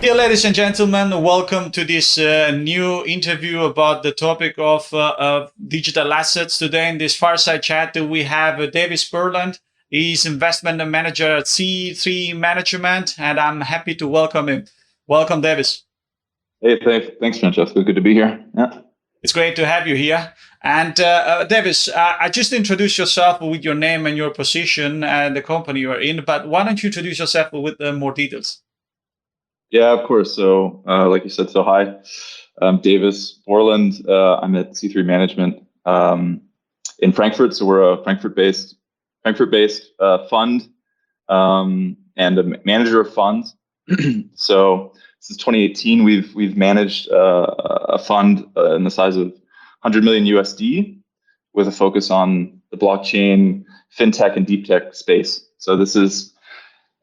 Dear ladies and gentlemen, welcome to this new interview about the topic of digital assets. Today in this fireside chat, we have Davis Bourland. He's investment manager at C3 Management, and I'm happy to welcome him. Welcome, Davis. Hey, thanks, Francesco. Good to be here. Yeah. It's great to have you here. And Davis, I just introduced yourself with your name and your position and the company you're in, but why don't you introduce yourself with more details? Yeah, of course. So, like you said, hi, I'm Davis Bourland. I'm at C3 Management in Frankfurt. So we're a Frankfurt-based fund and a manager of funds. So since 2018, we've managed a fund in the size of 100 million USD with a focus on the blockchain, fintech, and deep tech space. So this is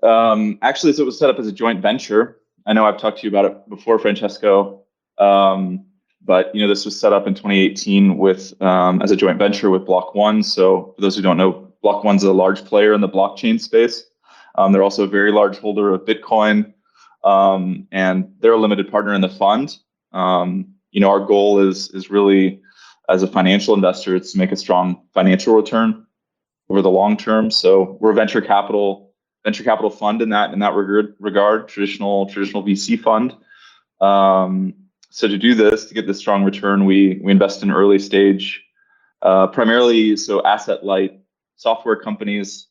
actually, so it was set up as a joint venture. I know I've talked to you about it before, Francesco, but this was set up in 2018 with as a joint venture with Block One. So for those who don't know, Block One's a large player in the blockchain space. They're also a very large holder of Bitcoin, and they're a limited partner in the fund. Our goal is really, as a financial investor, it's to make a strong financial return over the long term. So we're a venture capital fund in that regard, traditional VC fund. So to do this, to get this strong return, we invest in early stage, primarily asset light software companies,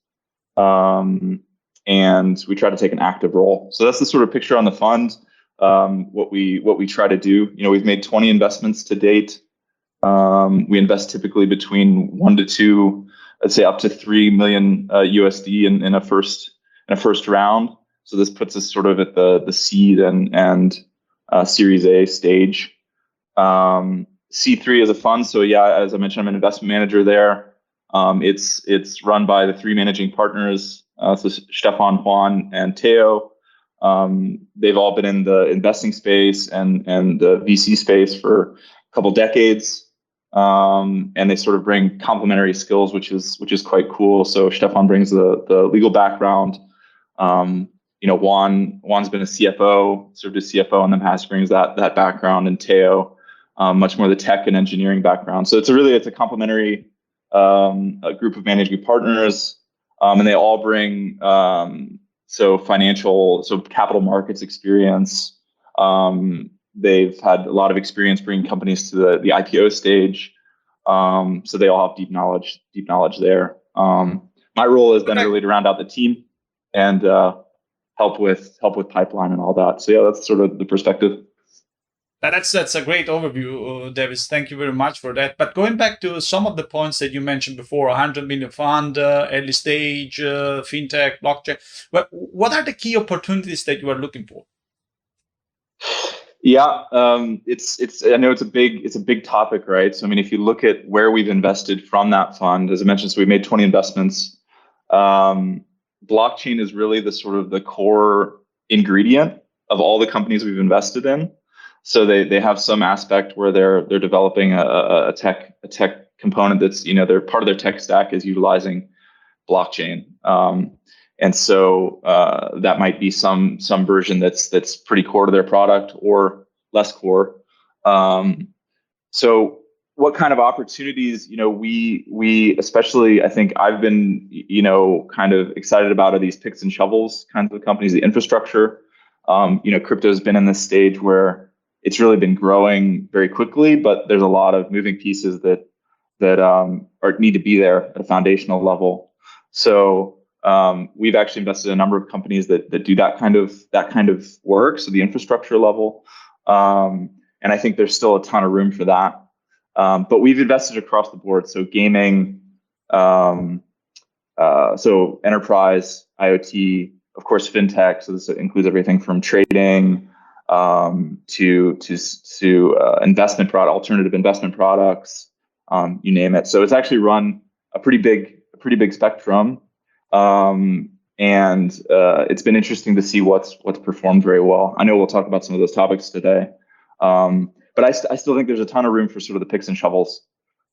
and we try to take an active role. So that's the sort of picture on the fund. What we try to do. We've made 20 investments to date. We invest typically between 1 to 2, let's say up to 3 million USD in a first round. So this puts us sort of at the seed and Series A stage. C3 is a fund. So yeah, as I mentioned, I'm an investment manager there. It's run by the 3 managing partners, so Stefan, Juan, and Theo. They've all been in the investing space and the VC space for a couple decades. And they sort of bring complementary skills, which is quite cool. So Stefan brings the legal background. Juan's been a CFO, served as CFO in the past, brings that background, and Theo, much more the tech and engineering background. So it's a complementary a group of managing partners, and they all bring capital markets experience. They've had a lot of experience bringing companies to the IPO stage. So they all have deep knowledge there. My role is then really to round out the team and help with pipeline and all that. So yeah, that's sort of the perspective. That's a great overview, Davis. Thank you very much for that. But going back to some of the points that you mentioned before, 100 million fund, early stage, fintech, blockchain. What are the key opportunities that you are looking for? Yeah, it's I know it's a big topic, right? So I mean, if you look at where we've invested from that fund, as I mentioned, so we made 20 investments. Blockchain is really the core ingredient of all the companies we've invested in. So they have some aspect where they're developing a tech component that's they're part of their tech stack is utilizing blockchain. And so that might be some version that's pretty core to their product or less core. So what kind of opportunities we especially, I think I've been kind of excited about are these picks and shovels kinds of companies, the infrastructure. Crypto has been in this stage where it's really been growing very quickly, but there's a lot of moving pieces that need to be there at a foundational level. So we've actually invested in a number of companies that do that kind of work, so the infrastructure level, and I think there's still a ton of room for that. But we've invested across the board, so gaming, so enterprise, IoT, of course, fintech. So this includes everything from trading to investment product, alternative investment products, you name it. So it's actually run a pretty big spectrum. And it's been interesting to see what's performed very well. I know we'll talk about some of those topics today, but I still think there's a ton of room for sort of the picks and shovels.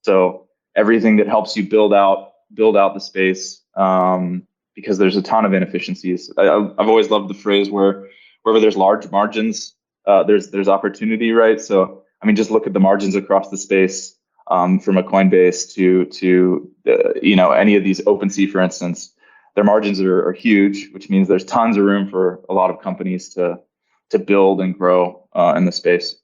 So everything that helps you build out the space, because there's a ton of inefficiencies. I've always loved the phrase where wherever there's large margins, there's opportunity, right? So I mean, just look at the margins across the space, from a Coinbase to any of these OpenSea, for instance. Their margins are huge, which means there's tons of room for a lot of companies to build and grow in the space.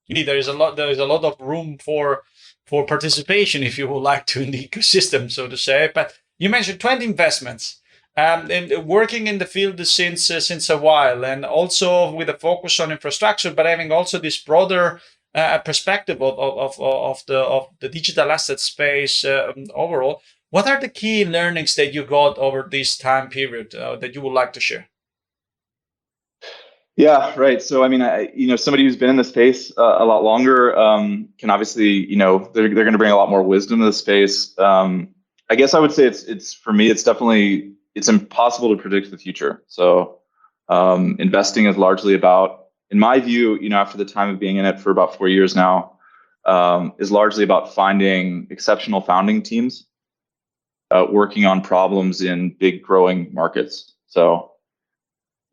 Indeed, there is a lot of room for participation, if you would like to, in the ecosystem, so to say. But you mentioned 20 investments, and working in the field since a while, and also with a focus on infrastructure, but having also this broader perspective of the digital asset space overall. What are the key learnings that you got over this time period that you would like to share? Yeah, right. So, I mean, somebody who's been in the space a lot longer can obviously, they're going to bring a lot more wisdom to the space. I guess I would say it's for me, it's impossible to predict the future. So, investing is largely about, in my view, after the time of being in it for about 4 years now, is largely about finding exceptional founding teams, working on problems in big growing markets. So,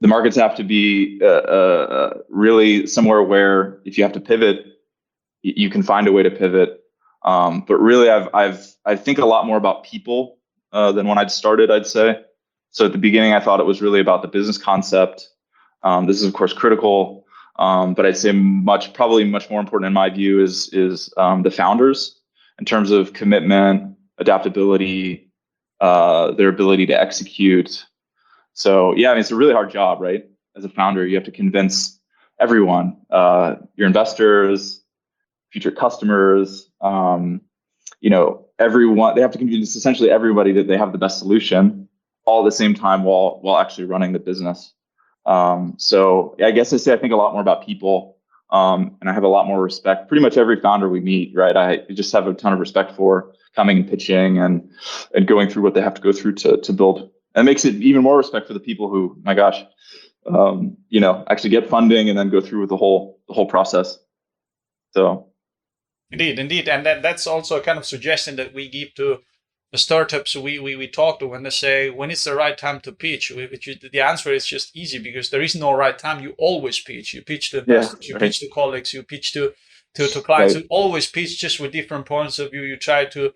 the markets have to be really somewhere where if you have to pivot, you can find a way to pivot. But really, I think a lot more about people than when I started, I'd say. So at the beginning, I thought it was really about the business concept. This is of course critical, but I'd say probably much more important in my view is the founders in terms of commitment, adaptability, their ability to execute. So yeah, I mean, it's a really hard job, right? As a founder, you have to convince everyone, your investors, future customers, everyone. They have to convince essentially everybody that they have the best solution, all at the same time while actually running the business. So I guess I think a lot more about people, and I have a lot more respect. Pretty much every founder we meet, right? I just have a ton of respect for coming and pitching and going through what they have to go through to build. That makes it even more respect for the people who, my gosh, actually get funding and then go through with the whole process. So, indeed, and that's also a kind of suggestion that we give to the startups we talk to when they say when it's the right time to pitch. The answer is just easy because there is no right time. You always pitch. You pitch to investors, you pitch to colleagues, you pitch to clients. Right. You always pitch, just with different points of view. You try to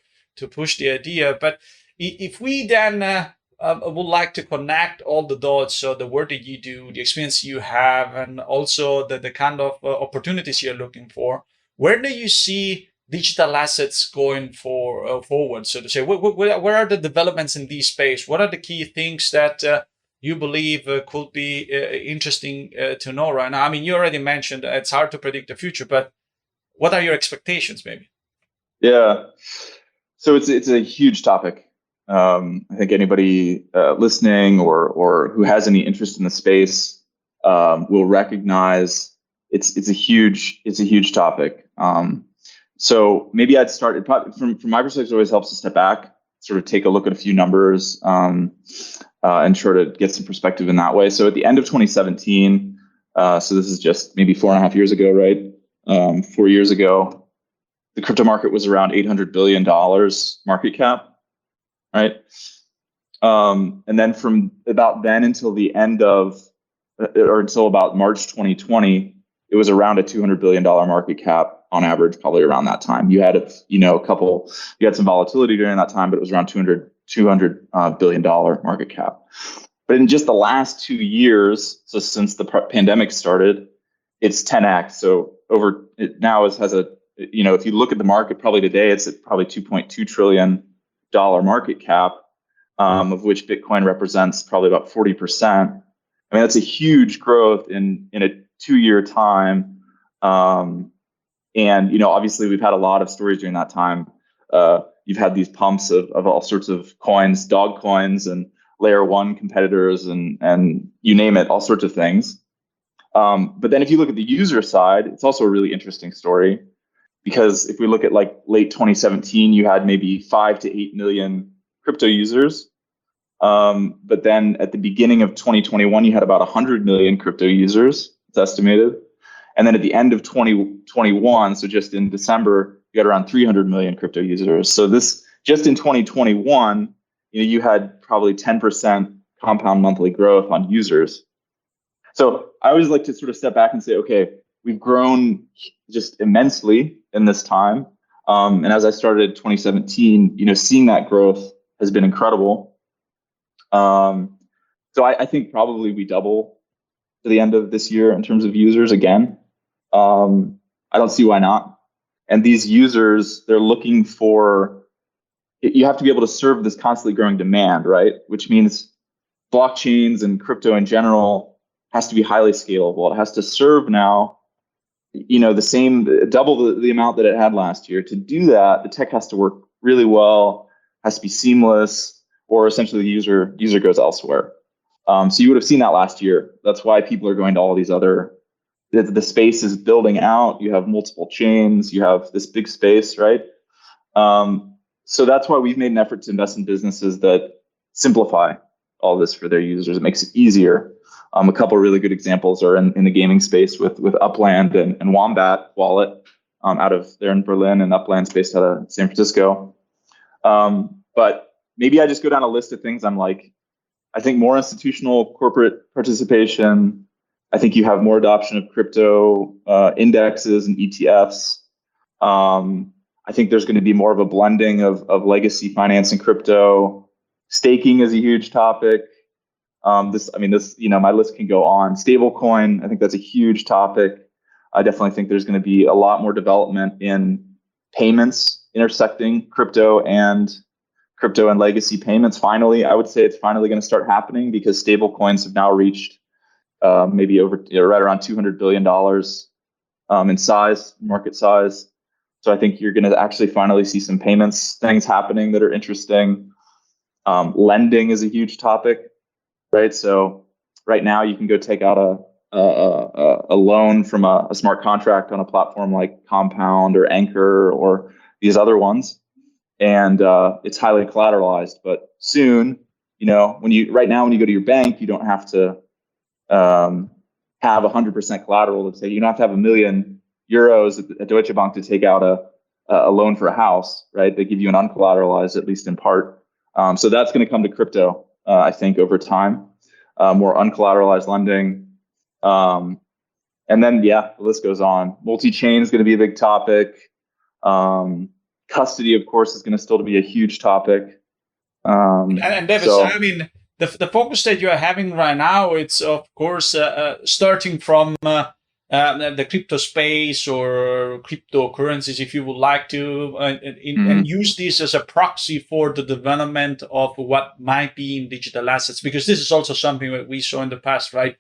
push the idea. But if we then would like to connect all the dots, so the work that you do, the experience you have, and also the kind of opportunities you're looking for, where do you see digital assets going forward, so to say? Where are the developments in this space? What are the key things that you believe could be interesting to know right now? I mean, you already mentioned it's hard to predict the future, but what are your expectations, maybe? Yeah, so it's a huge topic. I think anybody listening or who has any interest in the space will recognize it's a huge topic. So maybe I'd start from my perspective. It always helps to step back, sort of take a look at a few numbers, and try to get some perspective in that way. So at the end of 2017, so this is just maybe 4.5 years ago, right? 4 years ago, the crypto market was around $800 billion market cap. Right. And then from about then until the end of, or until about March 2020, it was around a $200 billion market cap on average, probably around that time. You had you had some volatility during that time, but it was around $200 billion market cap. But in just the last 2 years, so since the pandemic started, it's 10x. So now it has if you look at the market, probably today, it's at probably $2.2 trillion market cap, of which Bitcoin represents probably about 40%. I mean, that's a huge growth in a 2-year time. And, obviously we've had a lot of stories during that time. You've had these pumps of all sorts of coins, dog coins and layer one competitors and you name it, all sorts of things. But then if you look at the user side, it's also a really interesting story. Because if we look at like late 2017, you had maybe 5 to 8 million crypto users. But then at the beginning of 2021, you had about 100 million crypto users, it's estimated. And then at the end of 2021, so just in December, you had around 300 million crypto users. So this just in 2021, you had probably 10% compound monthly growth on users. So I always like to sort of step back and say, okay, we've grown just immensely in this time. And as I started 2017, seeing that growth has been incredible. So I think probably we double to the end of this year in terms of users again. I don't see why not. And these users, they're looking for, you have to be able to serve this constantly growing demand, right? Which means blockchains and crypto in general has to be highly scalable. It has to serve now, the same, double the amount that it had last year. To do that, the tech has to work really well, has to be seamless, or essentially the user goes elsewhere. So you would have seen that last year. That's why people are going to all these other, the space is building out. You have multiple chains, you have this big space, right? So that's why we've made an effort to invest in businesses that simplify all this for their users. It makes it easier. A couple of really good examples are in the gaming space with Upland and Wombat Wallet out of there in Berlin, and Upland's based out of San Francisco. But maybe I just go down a list of things. I'm like, I think more institutional corporate participation. I think you have more adoption of crypto indexes and ETFs. I think there's going to be more of a blending of legacy finance and crypto. Staking is a huge topic. My list can go on. Stablecoin, I think that's a huge topic. I definitely think there's going to be a lot more development in payments intersecting crypto and legacy payments. Finally, I would say it's finally going to start happening because stablecoins have now reached maybe over right around $200 billion in size, market size. So I think you're going to actually finally see some payments things happening that are interesting. Lending is a huge topic, right? So right now you can go take out a loan from a smart contract on a platform like Compound or Anchor or these other ones, and it's highly collateralized. But soon, when you go to your bank, you don't have to have 100% collateral. To say you don't have to have €1 million at Deutsche Bank to take out a loan for a house, right? They give you an uncollateralized, at least in part. So that's going to come to crypto, I think, over time. More uncollateralized lending. And then, the list goes on. Multi-chain is going to be a big topic. Custody, of course, is going to still be a huge topic. And Davis, the focus that you are having right now, it's of course starting from the crypto space or cryptocurrencies, if you would like to, and use this as a proxy for the development of what might be in digital assets, because this is also something that we saw in the past, right?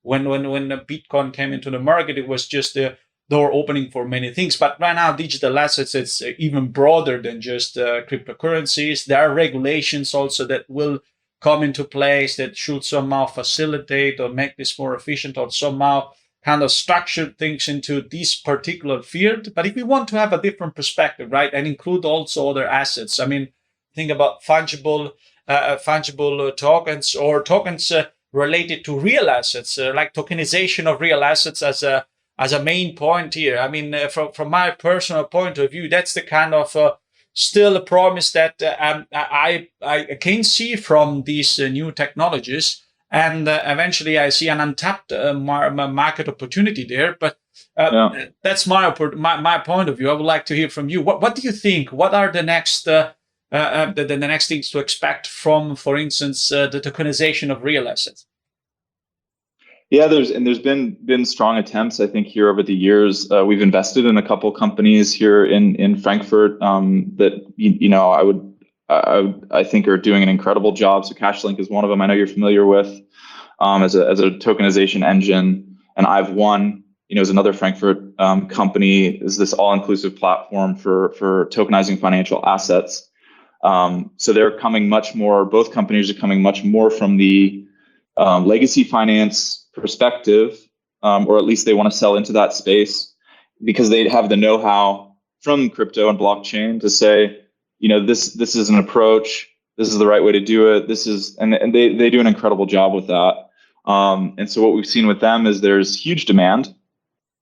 When Bitcoin came into the market, it was just a door opening for many things. But right now, digital assets, it's even broader than just cryptocurrencies. There are regulations also that will come into place that should somehow facilitate or make this more efficient, or somehow kind of structure things into this particular field. But if we want to have a different perspective, right, and include also other assets, think about fungible tokens, or tokens related to real assets, like tokenization of real assets as a main point here. From my personal point of view, that's the kind of still a promise that I can see from these new technologies. And eventually I see an untapped market opportunity there. But that's my point of view. I would like to hear from you. What do you think? What are the next the next things to expect from, for instance, the tokenization of real assets? Yeah, there's been strong attempts, I think, here over the years. We've invested in a couple companies here in Frankfurt that I think are doing an incredible job. So CashLink is one of them. I know you're familiar with as a tokenization engine, and I've One, is another Frankfurt company. Is this all-inclusive platform for tokenizing financial assets? So they're coming much more. Both companies are coming much more from the legacy finance perspective, or at least they want to sell into that space because they have the know-how from crypto and blockchain to say, this is an approach. This is the right way to do it. And they do an incredible job with that. And so what we've seen with them is there's huge demand.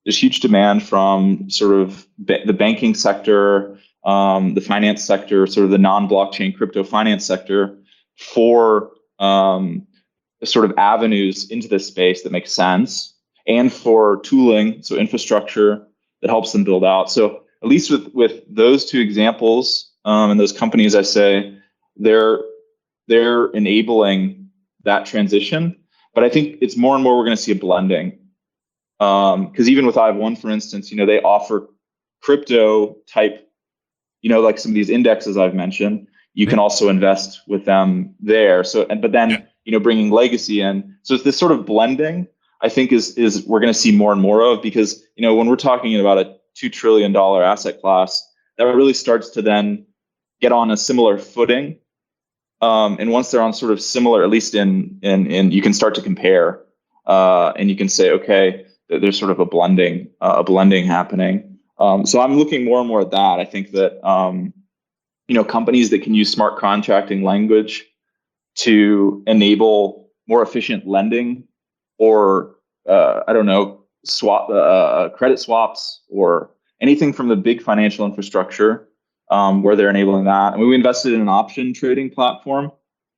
There's huge demand from sort of the banking sector, the finance sector, sort of the non-blockchain crypto finance sector for sort of avenues into this space that make sense. and for tooling, so infrastructure that helps them build out. So at least with those two examples and those companies, I say they're enabling that transition. But I think it's more and more we're going to see a blending. Because even with I-One, for instance, they offer crypto type, like some of these indexes I've mentioned. You can also invest with them there. So, but then bringing legacy in. So it's this sort of blending, I think, is we're going to see more and more of, because when we're talking about a $2 trillion asset class, that really starts to then get on a similar footing. And once they're on sort of similar, at least in you can start to compare, and you can say, okay, there's sort of a blending happening. So I'm looking more and more at that. I think that companies that can use smart contracting language to enable more efficient lending, or credit swaps, or anything from the big financial infrastructure, where they're enabling that. I mean, we invested in an option trading platform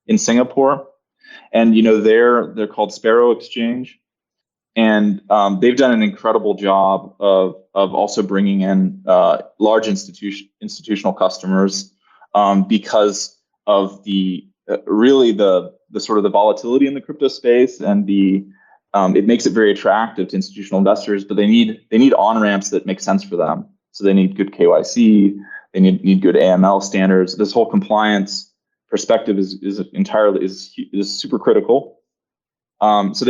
in Singapore, and they're called Sparrow Exchange, and they've done an incredible job of also bringing in large institutional customers, because of the sort of the volatility in the crypto space, and it makes it very attractive to institutional investors. But they need on ramps that make sense for them. So they need good KYC. They need good AML standards. This whole compliance perspective is super critical. So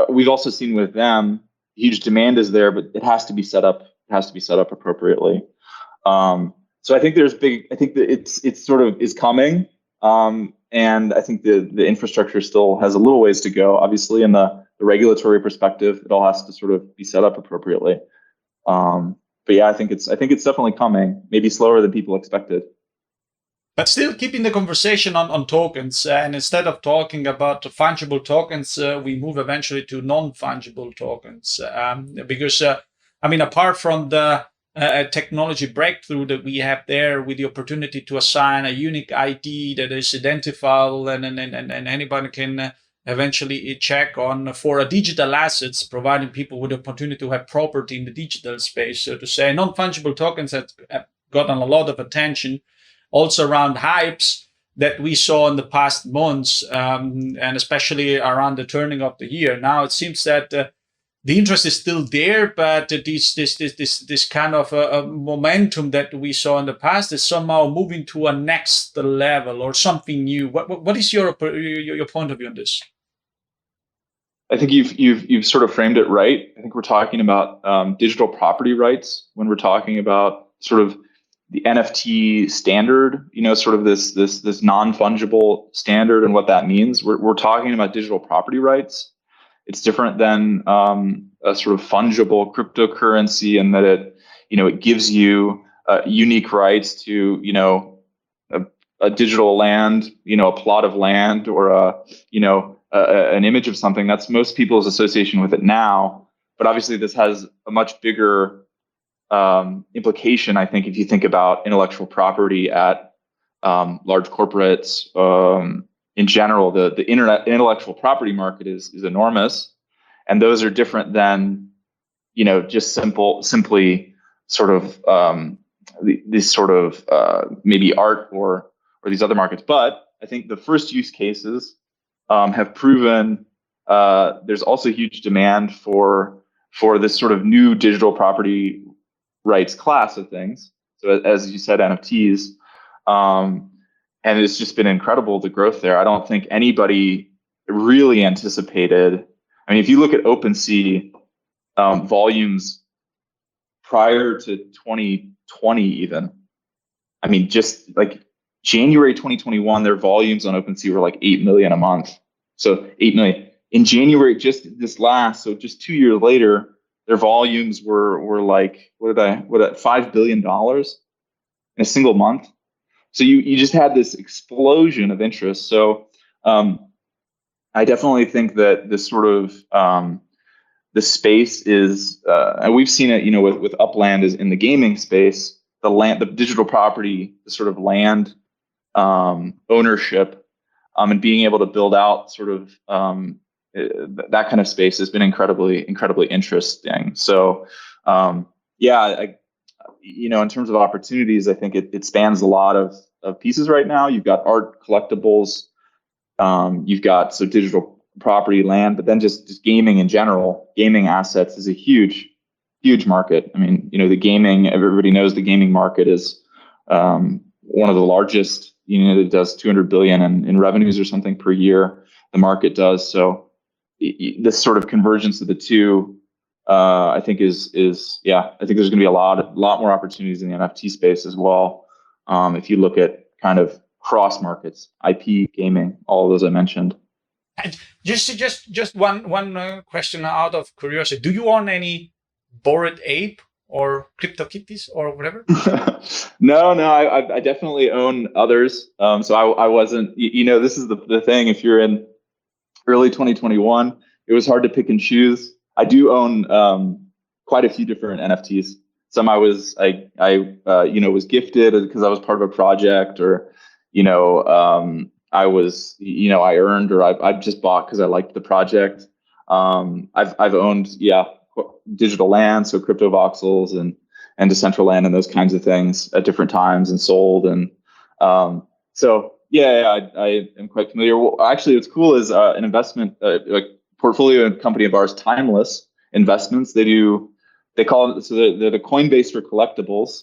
we've also seen with them, huge demand is there, but it has to be set up. It has to be set up appropriately. So I think I think that it's sort of is coming. And I think the infrastructure still has a little ways to go. Obviously, in the regulatory perspective, it all has to sort of be set up appropriately. But yeah, I think it's definitely coming. Maybe slower than people expected. But still keeping the conversation on tokens, and instead of talking about fungible tokens, we move eventually to non-fungible tokens. Because, apart from the technology breakthrough that we have there, with the opportunity to assign a unique ID that is identifiable and anybody can eventually check on for a digital assets, providing people with the opportunity to have property in the digital space. So to say, non-fungible tokens have gotten a lot of attention, also around hypes that we saw in the past months, and especially around the turning of the year. Now it seems that the interest is still there, but this kind of momentum that we saw in the past is somehow moving to a next level or something new. What is your point of view on this? I think you've sort of framed it right. I think we're talking about digital property rights when we're talking about sort of the NFT standard, sort of this non-fungible standard, and what that means. We're talking about digital property rights. It's different than a sort of fungible cryptocurrency, in that it gives you unique rights to a digital land, a plot of land, or an image of something. That's most people's association with it now. But obviously, this has a much bigger implication, I think, if you think about intellectual property at large corporates. In general, the intellectual property market is enormous, and those are different than just simply sort of these sort of maybe art or these other markets. But I think the first use cases have proven there's also huge demand for this sort of new digital property rights class of things. So as you said, NFTs, and it's just been incredible, the growth there. I don't think anybody really anticipated. I mean, if you look at OpenSea volumes prior to 2020, even, I mean, just like January 2021, their volumes on OpenSea were like 8 million a month. So 8 million in January, just this last. So just 2 years later, their volumes were like, $5 billion in a single month. So you just had this explosion of interest. So I definitely think that this sort of the space is, and we've seen it, with Upland is in the gaming space, the digital property, the sort of land ownership, and being able to build out sort of that kind of space has been incredibly interesting. So in terms of opportunities, I think it spans a lot of pieces right now. You've got art, collectibles, you've got digital property, land, but then just gaming in general. Gaming assets is a huge market. I mean, the gaming, everybody knows the gaming market is one of the largest. It does 200 billion in revenues or something per year. The market does. So this sort of convergence of the two, I think I think there's going to be a lot more opportunities in the NFT space as well. If you look at kind of cross markets, IP, gaming, all of those I mentioned. And just one question out of curiosity: do you own any Bored Ape or CryptoKitties or whatever? No, I definitely own others. So I wasn't. This is the thing. If you're in early 2021, it was hard to pick and choose. I do own quite a few different NFTs. Some I was gifted because I was part of a project, or I was I earned, or I just bought because I liked the project. I've owned digital land, so crypto voxels and Decentraland and those kinds of things at different times, and sold. And I am quite familiar. Well, actually, what's cool is an investment portfolio company of ours, Timeless Investments. They call it, so they're the Coinbase for collectibles,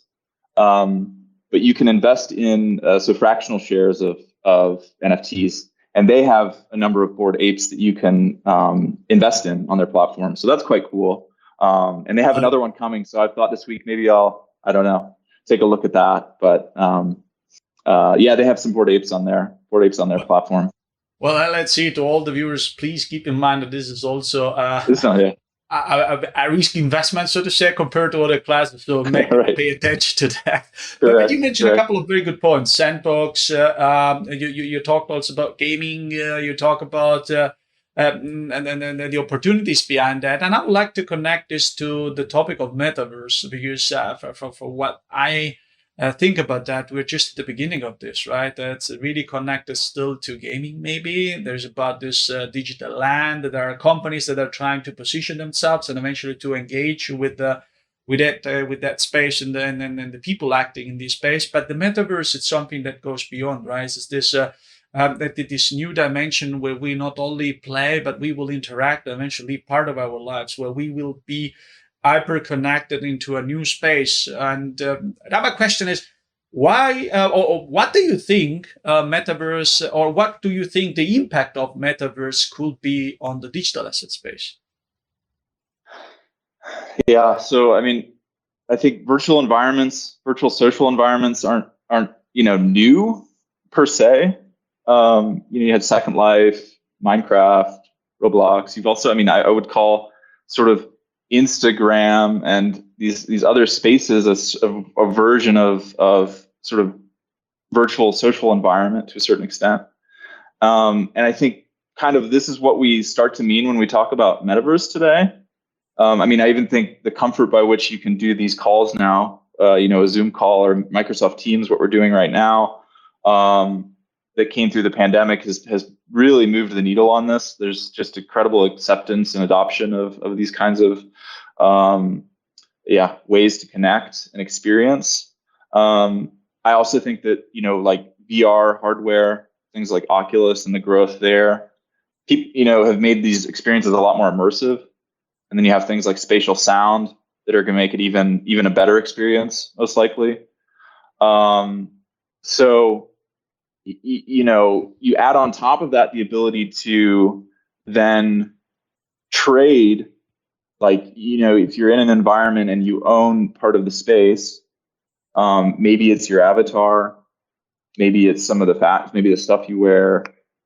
but you can invest in fractional shares of NFTs, and they have a number of Bored Apes that you can invest in on their platform. So that's quite cool. And they have another one coming. So I thought this week maybe I don't know, take a look at that. But they have some Bored Apes on their platform. Well, let's see, to all the viewers, please keep in mind that this is also a risky investment, so to say, compared to other classes. So pay attention to that. But you mentioned a couple of very good points. Sandbox. You talked also about gaming. You talk about and the opportunities behind that. And I would like to connect this to the topic of metaverse, because for what I think about that, we're just at the beginning of this, right? It's really connected still to gaming. Maybe there's about this digital land. There are companies that are trying to position themselves and eventually to engage with that space and the people acting in this space. But the metaverse is something that goes beyond, right? It's this this new dimension where we not only play, but we will interact, eventually part of our lives, where we will be hyper connected into a new space. And another question is, why or what do you think metaverse, or what do you think the impact of metaverse could be on the digital asset space? Yeah, so I mean, I think virtual social environments aren't new per se. You had Second Life, Minecraft, Roblox. You've also, I would call sort of Instagram and these other spaces a version of sort of virtual social environment to a certain extent. And I think kind of this is what we start to mean when we talk about metaverse today. I even think the comfort by which you can do these calls now, a Zoom call or Microsoft Teams, what we're doing right now, that came through the pandemic has really moved the needle on this. There's just incredible acceptance and adoption of these kinds of ways to connect and experience. I also think that like VR hardware, things like Oculus and the growth there, have made these experiences a lot more immersive. And then you have things like spatial sound that are going to make it even a better experience, most likely. So you add on top of that the ability to then trade, like, if you're in an environment and you own part of the space, maybe it's your avatar, maybe it's some of the facts, maybe the stuff you wear,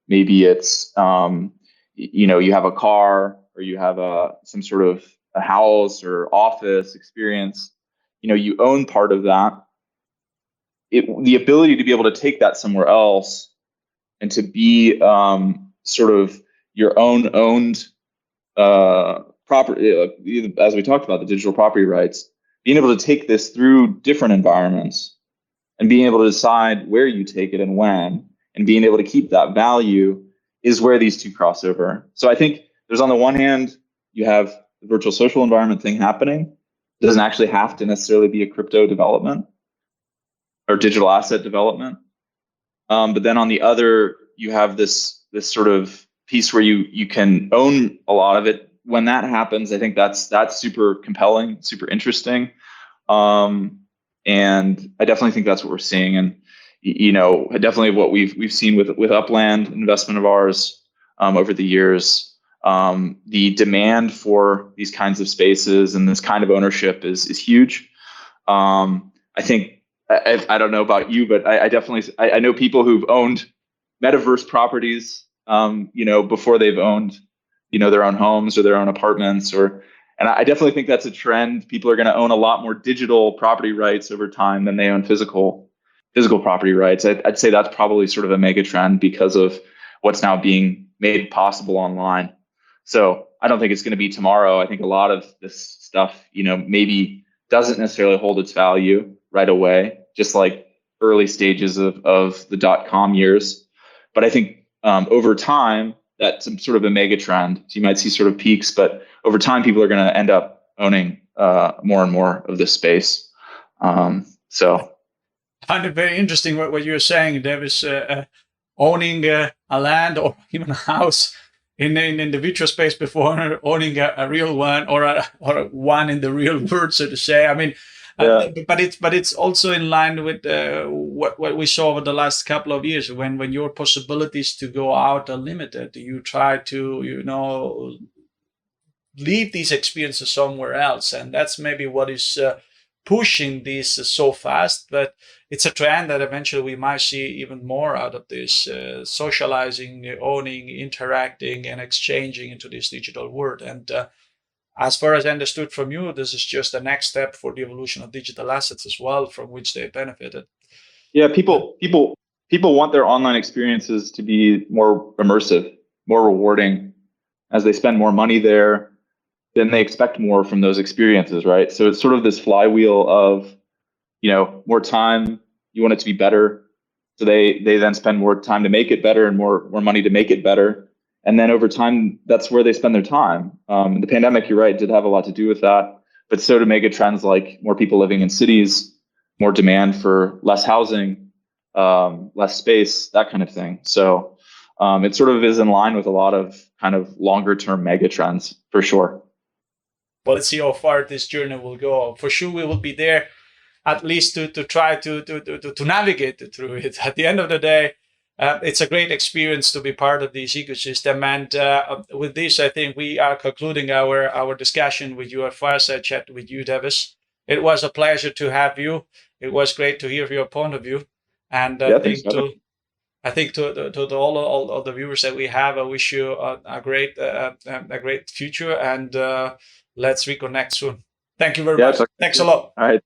maybe it's you have a car, or you have some sort of a house or office experience. You own part of that. The ability to be able to take that somewhere else and to be sort of your own owned property, as we talked about, the digital property rights, being able to take this through different environments and being able to decide where you take it and when, and being able to keep that value is where these two cross over. So I think there's on the one hand, you have the virtual social environment thing happening. It doesn't actually have to necessarily be a crypto development or digital asset development. But then on the other, you have this sort of piece where you can own a lot of it. When that happens, I think that's super compelling, super interesting. And I definitely think that's what we're seeing. And definitely what we've seen with Upland investment of ours over the years. The demand for these kinds of spaces and this kind of ownership is huge. I think I don't know about you, but I definitely I know people who've owned metaverse properties, before they've owned, their own homes or their own apartments, and I definitely think that's a trend. People are going to own a lot more digital property rights over time than they own physical property rights. I'd say that's probably sort of a mega trend because of what's now being made possible online. So I don't think it's going to be tomorrow. I think a lot of this stuff, maybe doesn't necessarily hold its value right away, just like early stages of the .com years. But I think over time, that's sort of a mega trend. So you might see sort of peaks, but over time, people are going to end up owning more and more of this space. So I find it very interesting what you're saying, Davis. Owning a land or even a house in the virtual space before owning a real one or one in the real world, so to say. I mean, but it's also in line with what we saw over the last couple of years when your possibilities to go out are limited. You try to leave these experiences somewhere else, and that's maybe what is pushing this so fast. But it's a trend that eventually we might see even more out of this socializing, owning, interacting, and exchanging into this digital world. And as far as I understood from you, this is just the next step for the evolution of digital assets as well, from which they benefited. Yeah, people want their online experiences to be more immersive, more rewarding. As they spend more money there, then they expect more from those experiences, right? So it's sort of this flywheel of, more time, you want it to be better. So they then spend more time to make it better and more money to make it better. And then over time, that's where they spend their time. The pandemic, you're right, did have a lot to do with that. But so do mega trends like more people living in cities, more demand for less housing, less space, that kind of thing. So it sort of is in line with a lot of kind of longer term mega trends for sure. Well, let's see how far this journey will go. For sure, we will be there at least to try to navigate through it. At the end of the day, it's a great experience to be part of this ecosystem. And with this, I think we are concluding our discussion with you, our fireside chat with you, Davis. It was a pleasure to have you. It was great to hear your point of view. And I think to all the viewers that we have, I wish you a great future, and let's reconnect soon. Thank you very much. Thanks a lot. All right.